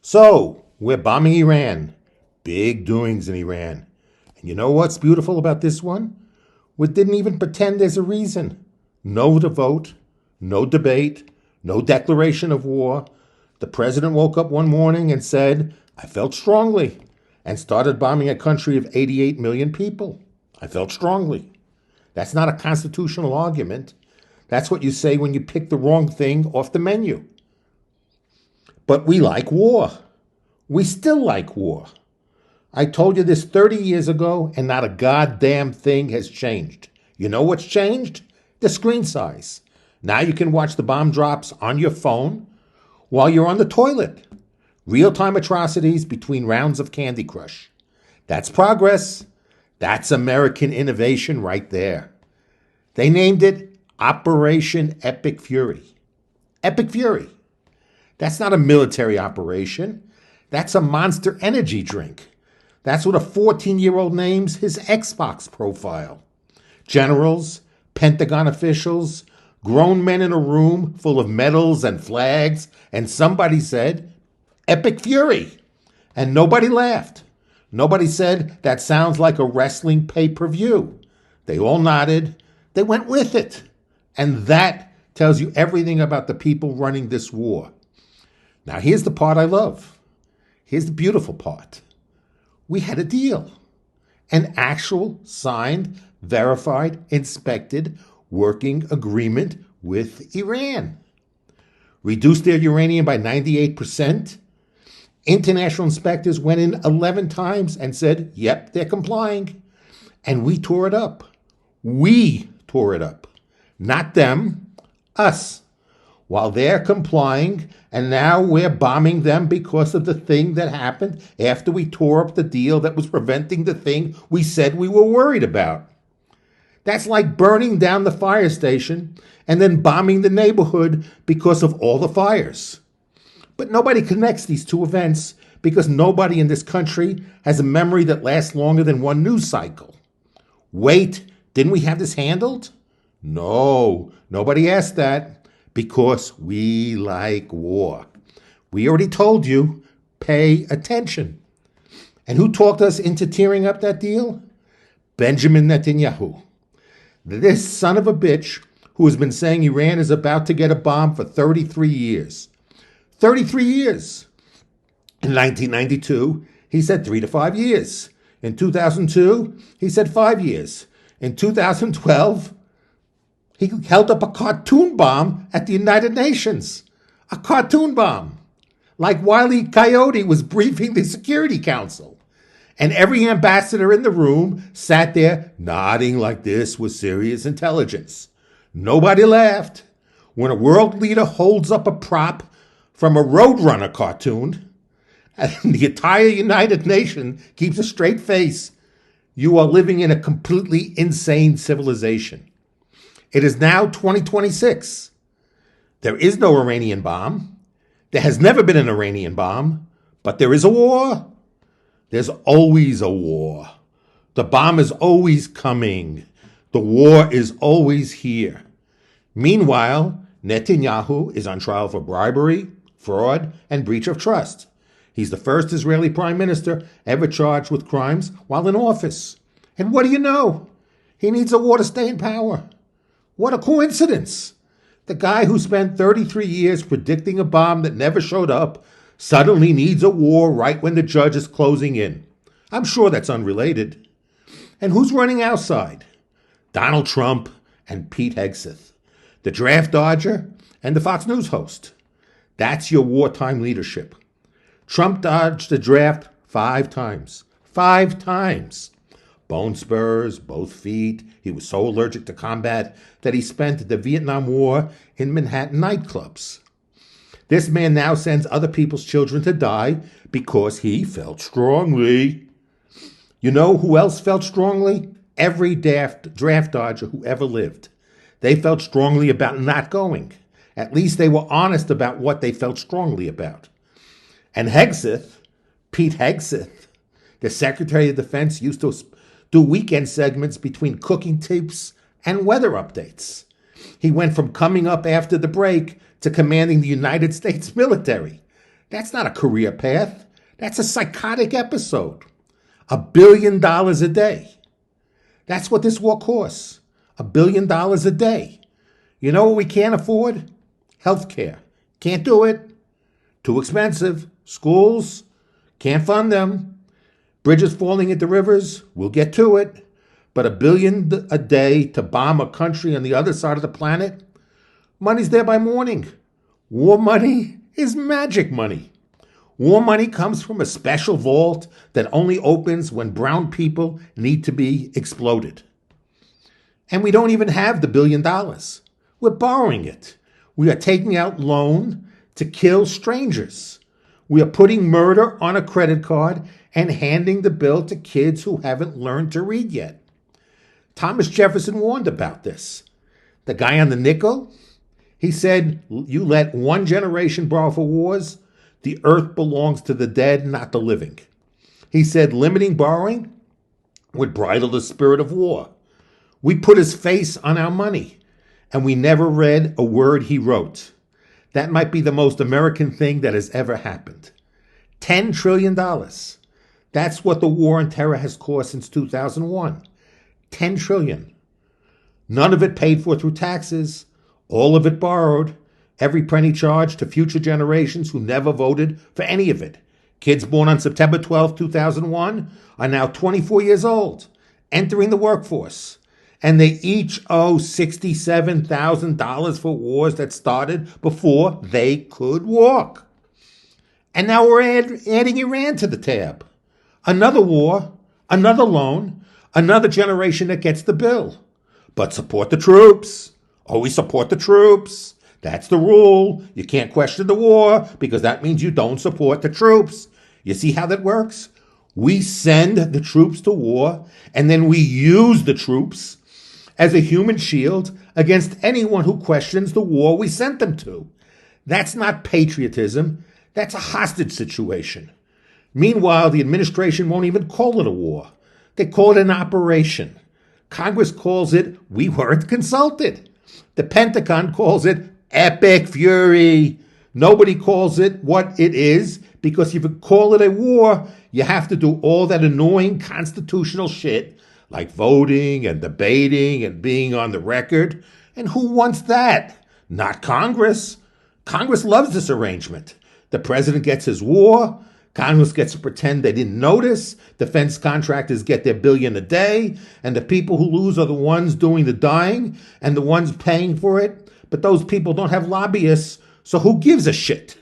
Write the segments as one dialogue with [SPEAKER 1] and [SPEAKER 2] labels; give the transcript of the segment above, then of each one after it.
[SPEAKER 1] So, we're bombing Iran. Big doings in Iran. And you know what's beautiful about this one? We didn't even pretend there's a reason. No vote, no debate, no declaration of war. The president woke up one morning and said, I felt strongly, and started bombing a country of 88 million people. I felt strongly. That's not a constitutional argument. That's what you say when you pick the wrong thing off the menu. But we like war. We still like war. I told you this 30 years ago, and not a goddamn thing has changed. You know what's changed? The screen size. Now you can watch the bomb drops on your phone while you're on the toilet. Real-time atrocities between rounds of Candy Crush. That's progress. That's American innovation right there. They named it Operation Epic Fury. Epic Fury. That's not a military operation. That's a Monster Energy drink. That's what a 14-year-old names his Xbox profile. Generals, Pentagon officials, grown men in a room full of medals and flags, and somebody said, Epic Fury. And nobody laughed. Nobody said, that sounds like a wrestling pay-per-view. They all nodded. They went with it. And that tells you everything about the people running this war. Now, here's the part I love. Here's the beautiful part. We had a deal. An actual, signed, verified, inspected, working agreement with Iran. Reduced their uranium by 98%. International inspectors went in 11 times and said, yep, they're complying. And we tore it up. We tore it up. Not them, us. While they're complying, and now we're bombing them because of the thing that happened after we tore up the deal that was preventing the thing we said we were worried about. That's like burning down the fire station and then bombing the neighborhood because of all the fires. But nobody connects these two events because nobody in this country has a memory that lasts longer than one news cycle. Wait, didn't we have this handled? No, nobody asked that. Because we like war. We already told you, pay attention. And who talked us into tearing up that deal? Benjamin Netanyahu. This son of a bitch who has been saying Iran is about to get a bomb for 33 years. 33 years. In 1992, he said 3 to 5 years. In 2002, he said 5 years. In 2012, he held up a cartoon bomb at the United Nations. A cartoon bomb. Like Wile E. Coyote was briefing the Security Council. And every ambassador in the room sat there nodding like this was serious intelligence. Nobody laughed. When a world leader holds up a prop from a Roadrunner cartoon, and the entire United Nations keeps a straight face, you are living in a completely insane civilization. It is now 2026. There is no Iranian bomb. There has never been an Iranian bomb, but there is a war. There's always a war. The bomb is always coming. The war is always here. Meanwhile, Netanyahu is on trial for bribery, fraud, and breach of trust. He's the first Israeli prime minister ever charged with crimes while in office. And what do you know? He needs a war to stay in power. What a coincidence. The guy who spent 33 years predicting a bomb that never showed up suddenly needs a war right when the judge is closing in. I'm sure that's unrelated. And who's running outside? Donald Trump and Pete Hegseth, the draft dodger and the Fox News host. That's your wartime leadership. Trump dodged the draft 5 times. 5 times. Bone spurs, both feet. He was so allergic to combat that he spent the Vietnam War in Manhattan nightclubs. This man now sends other people's children to die because he felt strongly. You know who else felt strongly? Every draft dodger who ever lived. They felt strongly about not going. At least they were honest about what they felt strongly about. And Hegseth, Pete Hegseth, the Secretary of Defense, used to do weekend segments between cooking tips and weather updates. He went from coming up after the break to commanding the United States military. That's not a career path. That's a psychotic episode. $1 billion a day. That's what this war costs. $1 billion a day. You know what we can't afford? Healthcare. Can't do it. Too expensive. Schools. Can't fund them. Bridges falling into rivers. We'll get to it. But $1 billion a day to bomb a country on the other side of the planet? Money's there by morning. War money is magic money. War money comes from a special vault that only opens when brown people need to be exploded. And we don't even have the $1 billion. We're borrowing it. We are taking out loan to kill strangers. We are putting murder on a credit card and handing the bill to kids who haven't learned to read yet. Thomas Jefferson warned about this. The guy on the nickel, he said, you let one generation borrow for wars, the earth belongs to the dead, not the living. He said limiting borrowing would bridle the spirit of war. We put his face on our money, and we never read a word he wrote. That might be the most American thing that has ever happened. $10 trillion. That's what the war on terror has cost since 2001. $10 trillion. None of it paid for through taxes. All of it borrowed. Every penny charged to future generations who never voted for any of it. Kids born on September 12, 2001 are now 24 years old, entering the workforce. And they each owe $67,000 for wars that started before they could walk. And now we're adding Iran to the tab. Another war, another loan, another generation that gets the bill. But support the troops. Always support the troops. That's the rule. You can't question the war because that means you don't support the troops. You see how that works? We send the troops to war and then we use the troops as a human shield against anyone who questions the war we sent them to. That's not patriotism. That's a hostage situation. Meanwhile, the administration won't even call it a war. They call it an operation. Congress calls it, we weren't consulted. The Pentagon calls it epic fury. Nobody calls it what it is because if you call it a war, you have to do all that annoying constitutional shit like voting and debating and being on the record. And who wants that? Not Congress. Congress loves this arrangement. The president gets his war. Congress gets to pretend they didn't notice. Defense contractors get their $1 billion a day. And the people who lose are the ones doing the dying and the ones paying for it. But those people don't have lobbyists, so who gives a shit?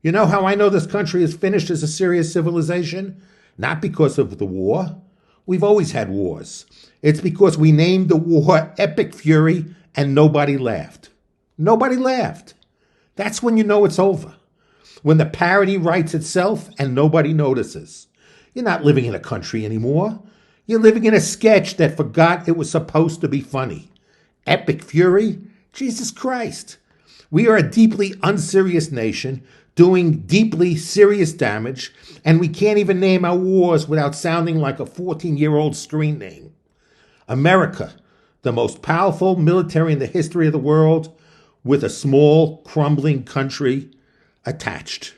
[SPEAKER 1] You know how I know this country is finished as a serious civilization? Not because of the war. We've always had wars. It's because we named the war Epic Fury and nobody laughed. Nobody laughed. That's when you know it's over. When the parody writes itself and nobody notices. You're not living in a country anymore. You're living in a sketch that forgot it was supposed to be funny. Epic Fury? Jesus Christ. We are a deeply unserious nation doing deeply serious damage, and we can't even name our wars without sounding like a 14-year-old screen name. America, the most powerful military in the history of the world, with a small, crumbling country attached.